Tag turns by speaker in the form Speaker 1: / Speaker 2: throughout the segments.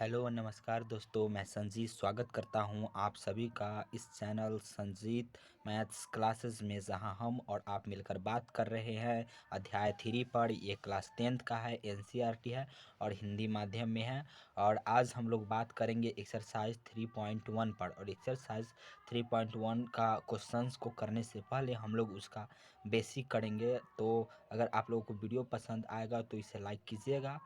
Speaker 1: Hello नमस्कार दोस्तों, मैं संजीत स्वागत करता हूं आप सभी का इस चैनल संजीत मैथ्स क्लासेस में, जहां हम और आप मिलकर बात कर रहे हैं अध्याय 3 पर। ये क्लास 10th का है, एनसीईआरटी है और हिंदी माध्यम में है। और आज हम लोग बात करेंगे एक्सरसाइज 3.1 पर। और एक्सरसाइज 3.1 का क्वेश्चंस को करने से पहले हम लोग उसका बेसिक करेंगे। तो अगर आप लोगों को वीडियो पसंद आएगा तो इसे लाइक कीजिएगा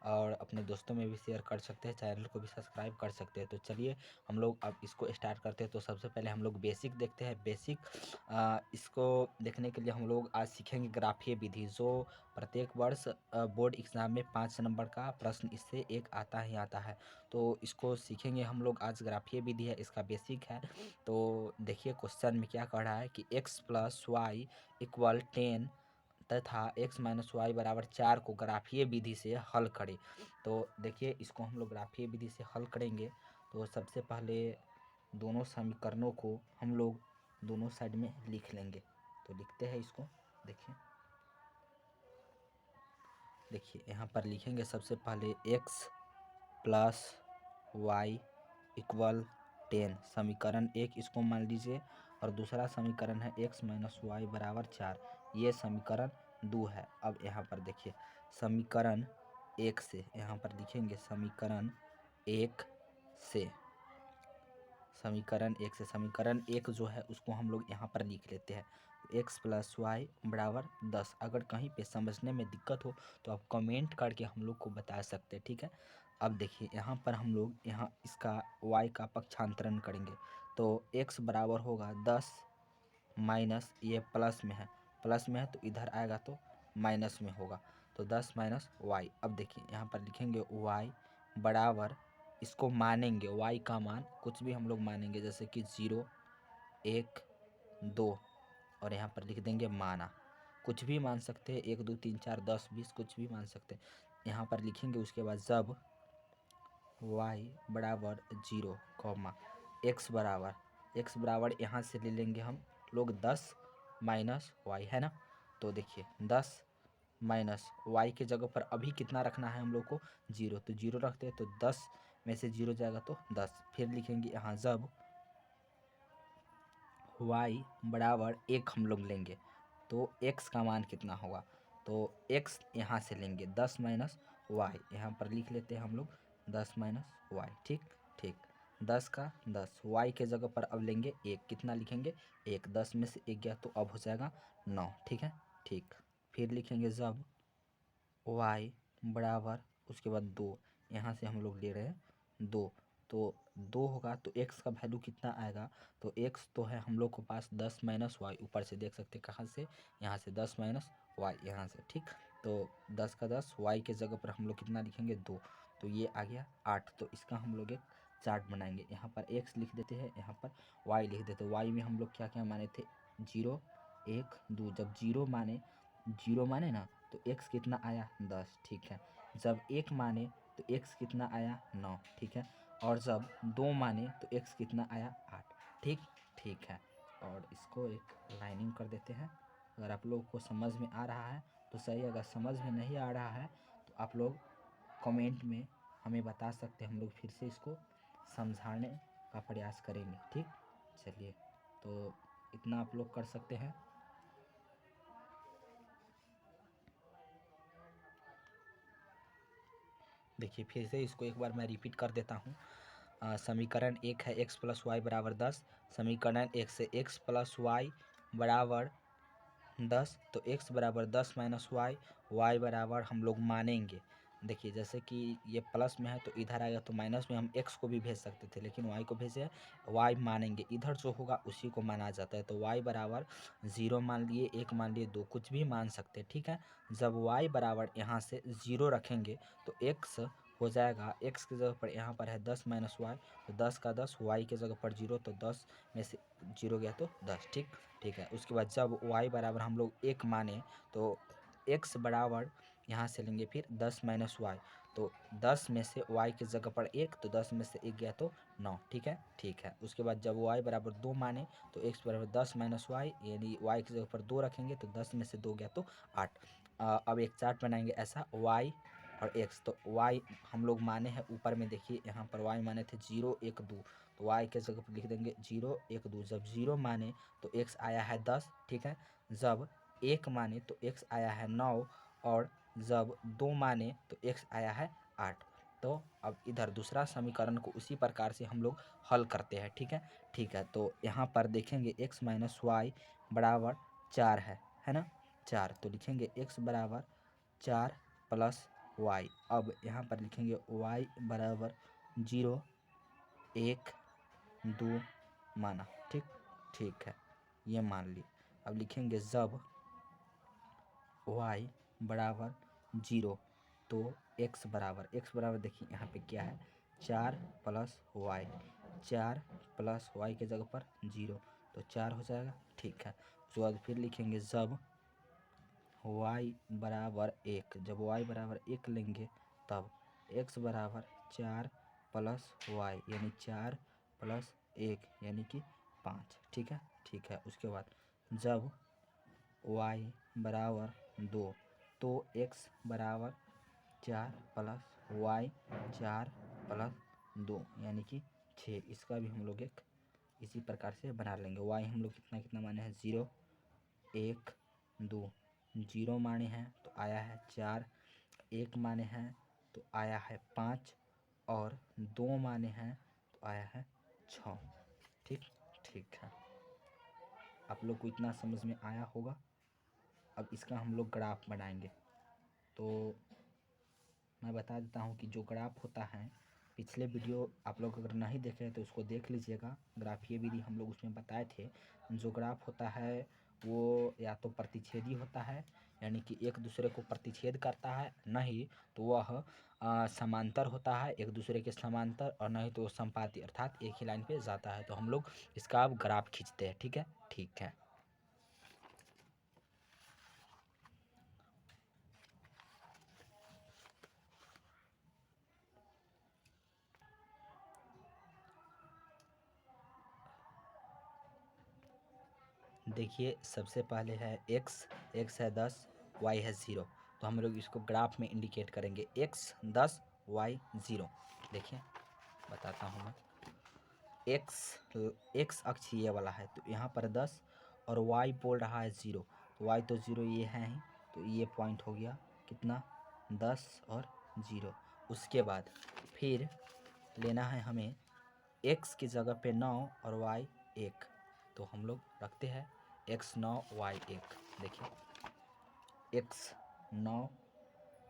Speaker 1: और अपने दोस्तों में भी शेयर कर सकते हैं, चैनल को भी सब्सक्राइब कर सकते हैं। तो चलिए हम लोग अब इसको स्टार्ट करते हैं। तो सबसे पहले हम लोग बेसिक देखते हैं। बेसिक इसको देखने के लिए हम लोग आज सीखेंगे ग्राफीय विधि, जो प्रत्येक वर्ष बोर्ड एग्जाम में 5 नंबर का प्रश्न इससे एक आता ही आता है। तो इसको सीखेंगे हम लोग आज। ग्राफीय विधि है, इसका बेसिक है। तो देखिए क्वेश्चन में क्या कह रहा है कि x + y = 10 तथा x - y = 4 को ग्राफीय विधि से हल करें। तो देखिए इसको हम लोग ग्राफीय विधि से हल करेंगे। तो सबसे पहले दोनों समीकरणों को हम लोग दोनों साइड में लिख लेंगे। तो लिखते हैं इसको। देखिए यहाँ पर लिखेंगे सबसे पहले x + y = 10, समीकरण 1 इसको मान लीजिए। और दूसरा समीकरण है x - y = 4, ये समीकरण 2 है। अब यहाँ पर देखिए समीकरण 1 से यहाँ पर लिखेंगे समीकरण 1 से समीकरण 1 जो है उसको हम लोग यहाँ पर लिख लेते हैं। x + y = 10। अगर कहीं पे समझने में दिक्कत हो तो आप कमेंट करके हम लोग को बता सकते हैं, ठीक है। अब देखिए यहाँ पर हम लोग यहाँ इसका y का पक्षांतरण करेंगे। तो x बराबर होगा 10 माइनस, ये प्लस में है तो इधर आएगा तो माइनस में होगा। तो 10 - y। अब देखिए यहाँ पर लिखेंगे y बराबर, इसको मानेंगे y का मान कुछ भी हम लोग मानेंगे, जैसे कि 0, 1, 2 और यहाँ पर लिख देंगे माना। कुछ भी मान सकते हैं, 1, 2, 3, 4, 10, 20 कुछ भी मान सकते हैं। यहाँ पर लिखेंगे उसके बाद जब y बराबर 0, x बराबर यहाँ से ले लेंगे हम लोग 10 - y, है ना। तो देखिए 10 - y के जगह पर अभी कितना रखना है हम लोग को, 0। तो 0 रखते हैं तो 10 में से 0 जाएगा तो 10। फिर लिखेंगे यहाँ जब y बराबर 1 हम लोग लेंगे तो x का मान कितना होगा। तो x यहाँ से लेंगे 10 - y, यहाँ पर लिख लेते हैं हम लोग 10 - y। ठीक 10 का 10, y के जगह पर अब लेंगे 1, कितना लिखेंगे 1, 10 में से 1 गया तो अब हो जाएगा 9, ठीक है। ठीक, फिर लिखेंगे जब y बराबर उसके बाद 2, यहाँ से हम लोग ले रहे हैं 2, तो 2 होगा तो x का वैल्यू कितना आएगा। तो x तो है हम लोग के पास 10 - y, ऊपर से देख सकते हैं कहाँ से, यहाँ से 10 - y, यहाँ से, ठीक। तो 10 का 10, y के जगह पर हम लोग कितना लिखेंगे 2, तो ये आ गया 8। तो इसका हम लोग एक चार्ट बनाएंगे। यहाँ पर x लिख देते हैं, यहाँ पर y लिख देते हैं। y में हम लोग क्या क्या माने थे, 0, 1, 2। जब 0 माने ना तो x कितना आया 10, ठीक है। जब 1 माने तो x कितना आया 9, ठीक है। और जब 2 माने तो x कितना आया 8, ठीक है। और इसको एक लाइनिंग कर देते हैं। अगर आप लोगों को समझ में आ रहा है तो सही, अगर समझ में नहीं आ रहा है तो आप लोग कमेंट में हमें बता सकते हैं, हम लोग फिर से इसको समझाने का प्रयास करेंगे, ठीक। चलिए, तो इतना आप लोग कर सकते हैं। देखिए फिर से इसको एक बार मैं रिपीट कर देता हूँ। समीकरण 1 है x + y = 10। समीकरण 1 से x + y = 10, तो x बराबर 10 - y, y बराबर हम लोग मानेंगे। देखिए जैसे कि ये प्लस में है तो इधर आएगा तो माइनस में हम x को भी भेज सकते थे, लेकिन y को भेजे, y मानेंगे। इधर जो होगा उसी को माना जाता है। तो y बराबर 0 मान लिए, 1 मान लिए, 2 कुछ भी मान सकते हैं, ठीक है। जब y बराबर यहाँ से 0 रखेंगे तो x हो जाएगा, x की जगह पर यहाँ पर है 10 - y, तो 10 का 10, y की जगह पर 0, तो 10 में से 0 गया तो 10, ठीक है। उसके बाद जब y बराबर हम लोग 1 माने तो x बराबर यहाँ से लेंगे फिर 10 - y, तो 10 में से y की जगह पर 1, तो 10 में से 1 गया तो 9, ठीक है। उसके बाद जब y बराबर 2 माने तो x बराबर 10 - y, यानी y की जगह पर 2 रखेंगे तो 10 में से 2 गया तो 8। अब एक चार्ट बनाएंगे ऐसा, y और x। तो y हम लोग माने हैं ऊपर में, देखिए यहाँ पर y माने थे 0 1 2, तो y के जगह पर लिख देंगे 0 1 2। जब 0 माने तो x आया है 10, ठीक है। जब 1 माने तो x आया है 9, और जब 2 माने तो x आया है 8। तो अब इधर दूसरा समीकरण को उसी प्रकार से हम लोग हल करते हैं, ठीक है। ठीक है, तो यहाँ पर देखेंगे x माइनस वाई बराबर 4 है ना, 4। तो लिखेंगे x बराबर 4 प्लस वाई। अब यहाँ पर लिखेंगे y बराबर 0 1 2 माना, ठीक है, ये मान ली। अब लिखेंगे जब y बराबर 0 तो x बराबर देखिए यहाँ पे क्या है, 4 प्लस वाई, 4 प्लस वाई के जगह पर 0, तो 4 हो जाएगा, ठीक है। उसके बाद फिर लिखेंगे जब y बराबर 1, जब y बराबर 1 लेंगे तब x बराबर 4 प्लस वाई, यानी 4 प्लस 1 यानी कि 5, ठीक है। उसके बाद जब y बराबर 2 तो x बराबर 4 प्लस वाई 4 प्लस 2 यानी कि 6। इसका भी हम लोग एक इसी प्रकार से बना लेंगे। y हम लोग कितना कितना माने हैं, 0 1 2, 0 माने हैं तो आया है 4, 1 माने हैं तो आया है 5, और 2 माने हैं तो आया है 6, ठीक है। आप लोग को इतना समझ में आया होगा। अब इसका हम लोग ग्राफ बनाएंगे। तो मैं बता देता हूँ कि जो ग्राफ होता है, पिछले वीडियो आप लोग अगर नहीं देखे तो उसको देख लीजिएगा, ग्राफीय विधि हम लोग उसमें बताए थे। जो ग्राफ होता है वो या तो प्रतिच्छेदी होता है, यानी कि एक दूसरे को प्रतिच्छेद करता है, नहीं तो वह समांतर होता है एक दूसरे के समांतर, और नहीं तो वो संपाती अर्थात एक ही लाइन पे जाता है। तो हम लोग इसका अब ग्राफ खींचते हैं, ठीक है। देखिए सबसे पहले है x है 10, y है 0। तो हम लोग इसको ग्राफ में इंडिकेट करेंगे, x 10 y 0। देखिए बताता हूँ मैं, x अक्ष ये वाला है तो यहाँ पर 10 और y बोल रहा है 0, तो y तो 0 ये है ही, तो ये पॉइंट हो गया कितना, 10 और 0। उसके बाद फिर लेना है हमें x की जगह पे 9 और y 1, तो हम लोग रखते हैं x 9 y 1। देखिए x 9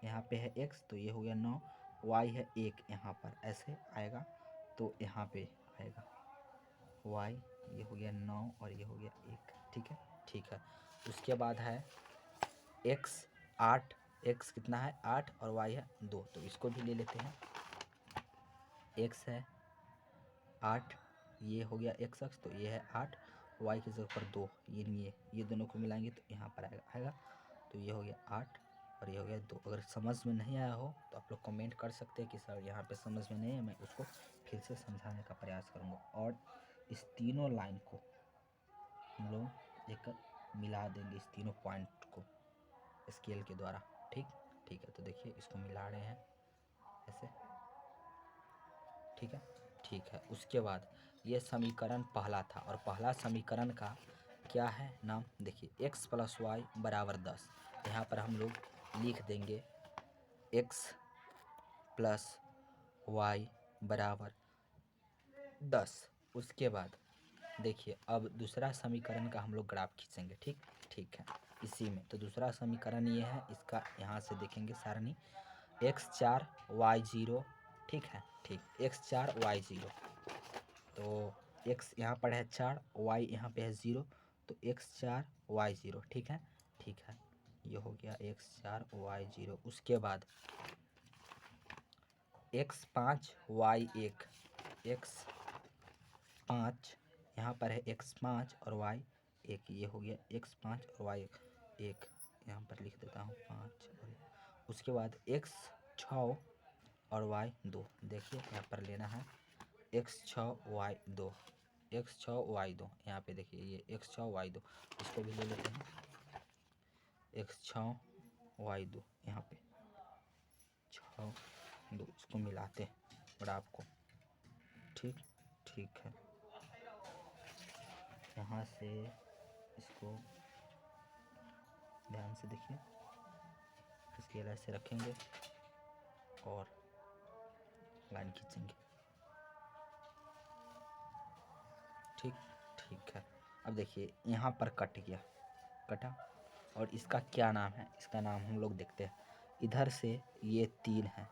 Speaker 1: यहाँ पे है x, तो ये हो गया 9, y है 1 यहाँ पर, ऐसे आएगा तो यहाँ पे आएगा y, ये हो गया 9 और ये हो गया 1, ठीक है। उसके बाद है x 8, x कितना है 8 और y है 2, तो इसको भी ले लेते हैं। x है 8, ये हो गया x अक्ष, तो ये है 8, y की जगह पर 2, ये दोनों को मिलाएंगे तो यहाँ पर आएगा, तो ये हो गया 8 और ये हो गया 2। अगर समझ में नहीं आया हो तो आप लोग कमेंट कर सकते हैं कि सर यहाँ पे समझ में नहीं है, मैं उसको फिर से समझाने का प्रयास करूँगा। और इस तीनों लाइन को हम लोग एक मिला देंगे, इस तीनों पॉइंट को स्केल के द्वारा, ठीक है। तो देखिए इसको मिला रहे हैं ऐसे, ठीक है। उसके बाद ये समीकरण पहला था, और पहला समीकरण का क्या है नाम, देखिए x प्लस वाई बराबर 10। यहाँ पर हम लोग लिख देंगे x प्लस वाई बराबर 10। उसके बाद देखिए अब दूसरा समीकरण का हम लोग ग्राफ खींचेंगे, ठीक है। इसी में तो दूसरा समीकरण ये है, इसका यहाँ से देखेंगे सारणी, x 4 y 0, ठीक है, x 4 y 0। तो x यहाँ पर है 4, y यहाँ पे है 0, तो x 4 y 0, ठीक है। ये हो गया x 4 y 0। उसके बाद x 5 y 1, x 5 यहाँ पर है x 5 और y 1, ये हो गया x 5 और y 1, यहाँ पर लिख देता हूँ 5 और 1। उसके बाद x 6 और y 2, देखिए यहाँ पर लेना है x 6 y 2, x 6 y 2, यहाँ पे देखिए ये x 6 y 2, इसको भी ले लेते हैं x 6 y 2, यहाँ पे 6 2, इसको मिलाते हैं ग्राफ को। ठीक ठीक है, यहाँ से इसको ध्यान से देखिए, स्केल ऐसे रखेंगे और लाइन खींचेंगे। ठीक ठीक है, अब देखिए यहाँ पर कट गया, कटा, और इसका क्या नाम है, इसका नाम हम लोग देखते हैं। इधर से ये 3 है,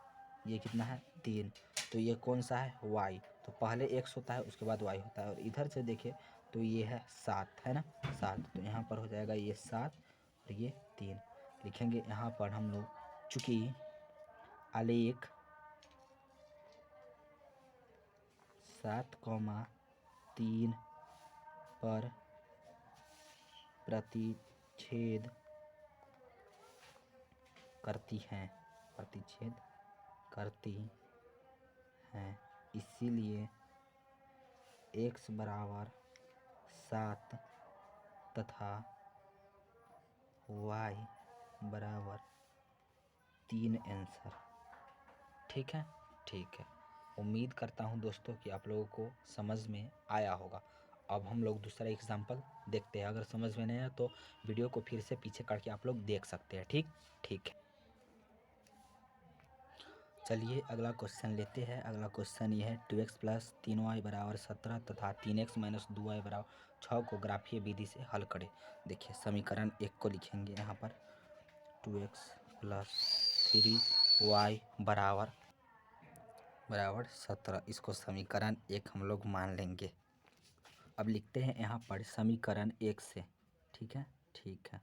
Speaker 1: ये कितना है 3, तो ये कौन सा है y, तो पहले x होता है उसके बाद y होता है। और इधर से देखिए तो ये है 7, है ना 7, तो यहाँ पर हो जाएगा ये 7 और ये 3। लिखेंगे यहाँ पर हम लोग, चूँकि आलेख 7,3 पर प्रतिच्छेद करती हैं, प्रतिच्छेद करती हैं, इसीलिए x बराबर 7 तथा y बराबर 3 आंसर। ठीक है, ठीक है, उम्मीद करता हूँ दोस्तों कि आप लोगों को समझ में आया होगा। अब हम लोग दूसरा एग्जाम्पल देखते हैं, अगर समझ में नहीं आया तो वीडियो को फिर से पीछे करके आप लोग देख सकते हैं। ठीक ठीक है, चलिए अगला क्वेश्चन लेते हैं। अगला क्वेश्चन ये है 2x प्लस 3y बराबर 17 तथा 3x माइनस 2y बराबर 6 को ग्राफीय विधि से हल करें। देखिए समीकरण 1 को लिखेंगे यहाँ पर, 2x प्लस 3y बराबर 17, इसको समीकरण 1 हम लोग मान लेंगे। अब लिखते हैं यहाँ पर समीकरण 1 से। ठीक है, ठीक है,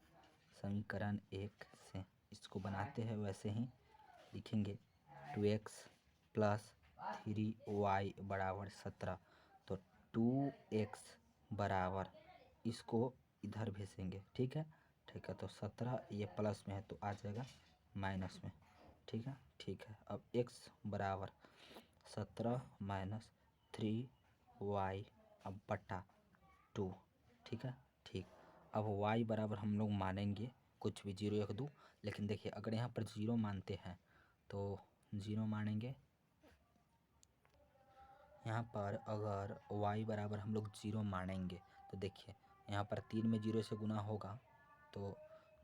Speaker 1: समीकरण 1 से इसको बनाते हैं, वैसे ही लिखेंगे 2x प्लस 3y बराबर 17, तो 2x बराबर, इसको इधर भेजेंगे। ठीक है, ठीक है, तो 17 ये प्लस में है तो आ जाएगा माइनस में। ठीक है, ठीक है, अब x बराबर 17 माइनस 3y अब बटा 2। ठीक है, ठीक, अब y बराबर हम लोग मानेंगे कुछ भी 0 1 2, लेकिन देखिए अगर यहाँ पर 0 मानते हैं तो 0 मानेंगे। यहाँ पर अगर y बराबर हम लोग 0 मानेंगे तो देखिए यहाँ पर 3 में 0 से गुना होगा तो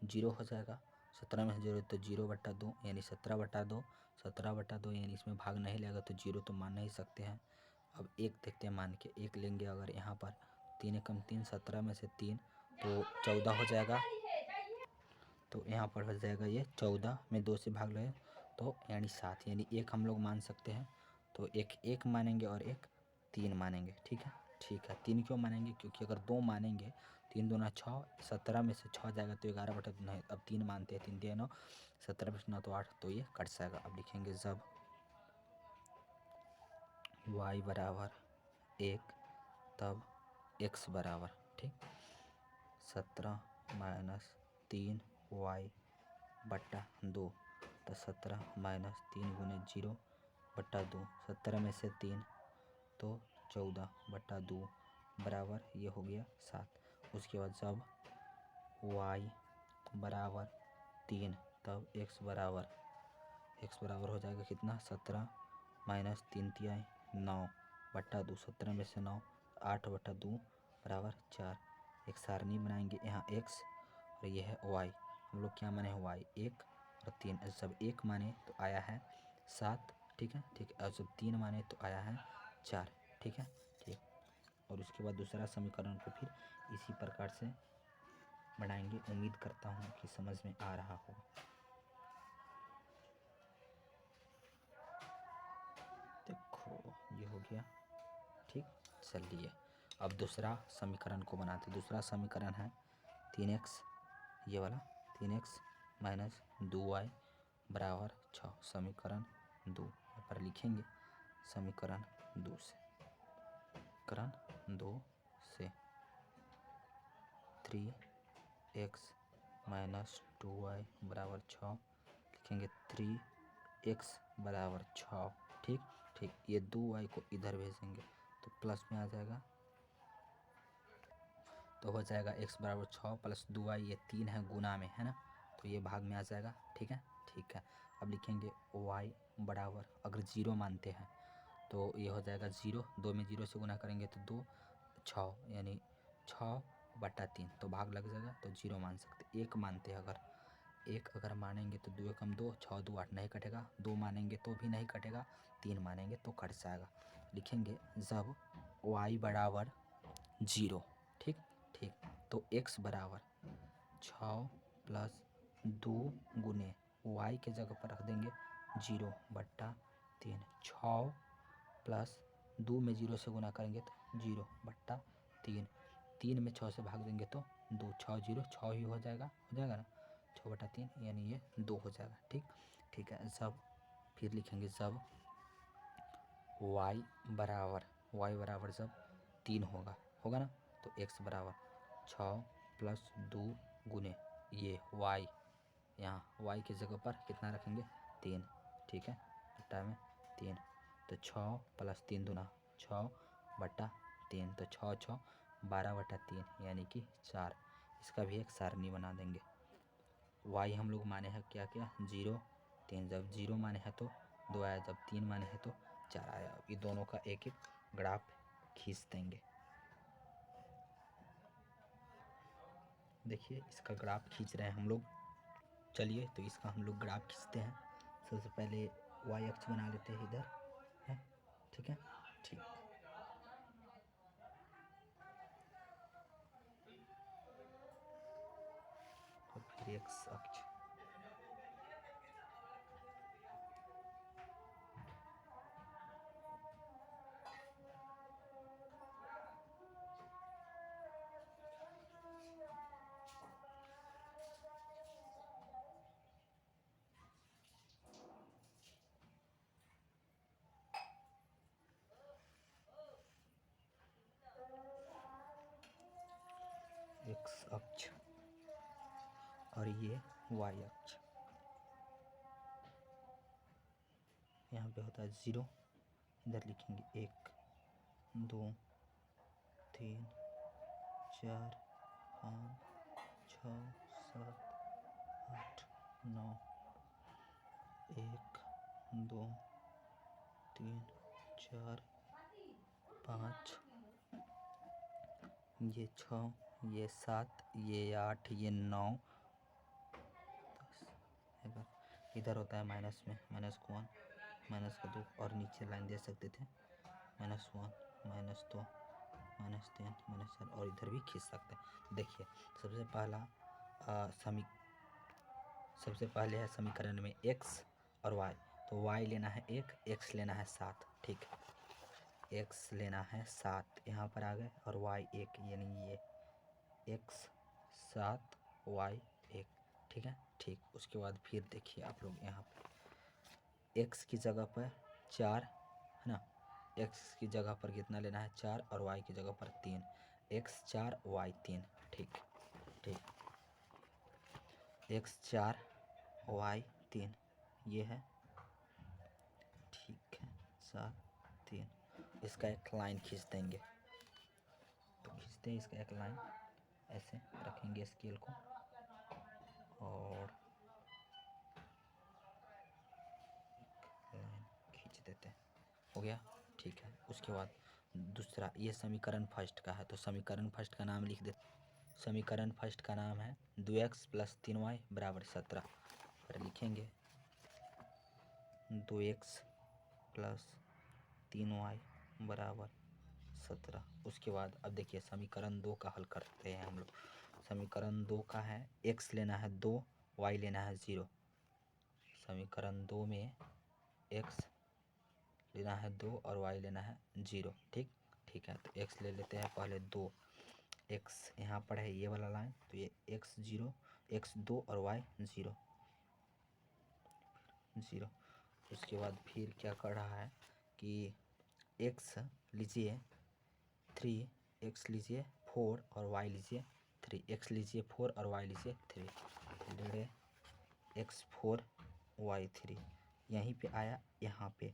Speaker 1: 0 हो जाएगा, 17 में 0 तो 0 बटा 2 यानी 17 बटा 2, 17 बटा 2 यानी इसमें भाग नहीं लगेगा तो 0 तो मान नहीं सकते हैं। अब 1 देखते हैं मान के, 1 लेंगे अगर यहाँ पर, 3 एकम 3, 17 में से 3 तो 14 हो जाएगा, तो यहाँ पर हो जाएगा ये 14 में 2 से भाग लगे तो यानी 7, यानी 1 हम लोग मान सकते हैं। तो एक 1 मानेंगे और एक 3 मानेंगे। ठीक है, ठीक है, 3 क्यों मानेंगे, क्योंकि अगर 2 मानेंगे 3 दूना 6, 17 में से 6 जाएगा तो 11 बटा 2 नहीं, अब 3 मानते हैं, 3 दिया 9, 17 में से 9 तो 8, तो ये कट जाएगा। अब लिखेंगे जब y बराबर 1 तब x बराबर, ठीक, 17 माइनस 3y बट्टा 2, तो 17 माइनस 3 गुने 0 बट्टा 2, 17 में से 3 तो 14 बट्टा 2 बराबर ये हो गया 7। उसके बाद जब y बराबर 3 तब x बराबर हो जाएगा कितना, 17 माइनस 3 तिहाई 9 बट्टा 2, 17 में से 9 8 बट्टा 2 बराबर 4। एक सारणी बनाएंगे, यहाँ x और ये है y, हम लोग क्या माने y 1 और 3, जब 1 माने तो आया है 7। ठीक है, ठीक है, और जब 3 माने तो आया है 4। ठीक है, ठीक, और उसके बाद दूसरा समीकरण को फिर इसी प्रकार से बनाएंगे। उम्मीद करता हूँ कि समझ में आ रहा हो। देखो ये हो गया। ठीक, चलिए अब दूसरा समीकरण को बनाते। दूसरा समीकरण है 3x, ये वाला 3x माइनस 2y बराबर 6, समीकरण 2 यहाँ पर लिखेंगे समीकरण 2 से, समीकरण 2 से 3x माइनस 2y बराबर 6 लिखेंगे, 3x बराबर 6। ठीक ठीक, ये 2y को इधर भेजेंगे तो प्लस में आ जाएगा, तो हो जाएगा x बराबर 6 प्लस 2y, ये 3 है गुना में, है ना, तो ये भाग में आ जाएगा। ठीक है, ठीक है, अब लिखेंगे y बराबर, अगर 0 मानते हैं तो ये हो जाएगा 0, 2 में 0 से गुना करेंगे तो 2, 6 यानी 6/3, तो भाग लग जाएगा तो 0 मान सकते। 1 मानते हैं अगर, 1 अगर मानेंगे तो 2 एकम 2, 6 2 8 नहीं कटेगा, 2 मानेंगे तो भी नहीं कटेगा, 3 मानेंगे तो कट जाएगा। लिखेंगे जब y बराबर 0, ठीक ठीक, तो x बराबर 6 प्लस 2 गुने y के जगह पर रख देंगे 0/3, 6 प्लस 2 में 0 से गुना करेंगे तो 0/3, 3 में 6 से भाग देंगे तो 2, 6 0 6 ही हो जाएगा ना, 6/3 यानी ये 2 हो जाएगा। ठीक ठीक है, जब फिर लिखेंगे जब y बराबर जब 3 होगा ना, तो x बराबर 6 प्लस 2 गुने ये y, यहाँ y की जगह पर कितना रखेंगे 3, ठीक है, बट्टा में 3, तो 6 प्लस 3 दूना 6/3, तो 6 6 12/3 यानी कि 4। इसका भी एक सारणी बना देंगे। y हम लोग माने हैं क्या 0 3, जब 0 माने हैं तो 2 आया, जब 3 माने हैं तो 4 आया। ये दोनों का एक एक ग्राफ खींच देंगे। देखिए इसका ग्राफ खींच रहे हैं हम लोग। चलिए तो इसका हम लोग ग्राफ खींचते हैं। सबसे पहले y अक्ष बना लेते हैं इधर है, ठीक है, ठीक। और फिर x अक्ष, x अक्ष और ये y अक्ष। यहाँ पे होता है 0, इधर लिखेंगे 1 2 3 4 5 6 7 8 9, 1 2 3 4 5, ये 6, ये 7, ये 8, ये 9 10। इधर होता है माइनस में -1 -2, और नीचे लाइन दे सकते थे -1 -2 -3 -4, और इधर भी खींच सकते हैं। देखिए सबसे पहले है समीकरण में x और y, तो y लेना है 1, x लेना है 7, ठीक है, x लेना है 7 यहाँ पर आ गए, और y 1 यानी ये x 7 y 1, ठीक है, ठीक। उसके बाद फिर देखिए आप लोग यहाँ पर x की जगह पर 4 है ना, x की जगह पर कितना लेना है 4, और y की जगह पर 3, x 4 y 3, ठीक ठीक, x 4 y 3 ये है, ठीक है, 7 3। इसका एक लाइन खींच देंगे, तो खींचते हैं इसका एक लाइन, ऐसे रखेंगे स्केल को और लाइन खींच देते हैं, हो गया, ठीक है। उसके बाद दूसरा, ये समीकरण फर्स्ट का है, तो समीकरण फर्स्ट का नाम लिख देते। समीकरण फर्स्ट का नाम है 2x + 3y = 17, पर लिखेंगे 2x + 3y = 17। उसके बाद अब देखिए समीकरण 2 का हल करते हैं हम लोग। समीकरण 2 का है x लेना है 2, y लेना है 0। समीकरण 2 में x लेना है 2 और y लेना है 0, ठीक ठीक है। तो x ले लेते हैं पहले 2, x यहाँ पर है ये वाला लाइन, तो ये x 0, x 2 और y 0 0। उसके बाद फिर क्या कर रहा है कि x लीजिए 3, x लीजिए 4 और y लीजिए 3, x लीजिए 4 और y लीजिए 3, x 4 y 3 यहीं पे आया, यहाँ पे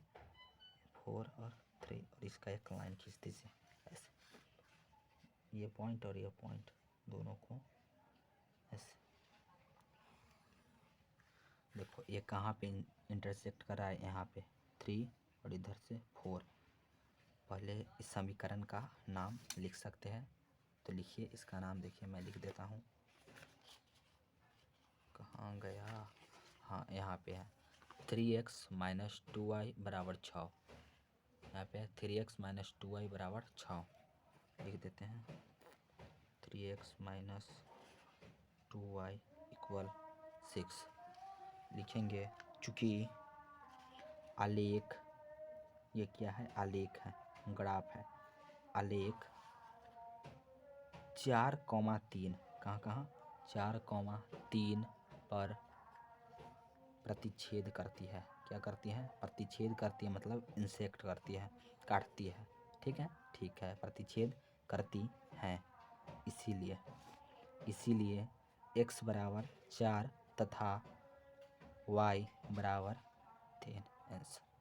Speaker 1: 4 और 3, और इसका एक लाइन खींच दीजिए ऐसे, ये पॉइंट और ये पॉइंट दोनों को ऐसे, देखो ये कहाँ पे इंटरसेक्ट कर रहा है, यहाँ पे 3 और इधर से 4। पहले इस समीकरण का नाम लिख सकते हैं, तो लिखिए इसका नाम। देखिए मैं लिख देता हूँ, कहाँ गया, हाँ यहाँ पे है 3x माइनस 2y बराबर 6। यहाँ पे 3x माइनस 2y बराबर 6 लिख देते हैं। 3x माइनस 2y इक्वल 6 लिखेंगे। चूँकि आलेख, ये क्या है, आलेख है, ग्राफ है। आलेख 4,3 कहाँ 4,3 पर प्रतिच्छेद करती है। क्या करती है, प्रतिच्छेद करती है, मतलब इंसेक्ट करती है, काटती है। ठीक है, प्रतिच्छेद करती हैं। इसीलिए x बराबर 4 तथा y बराबर 3 आंसर।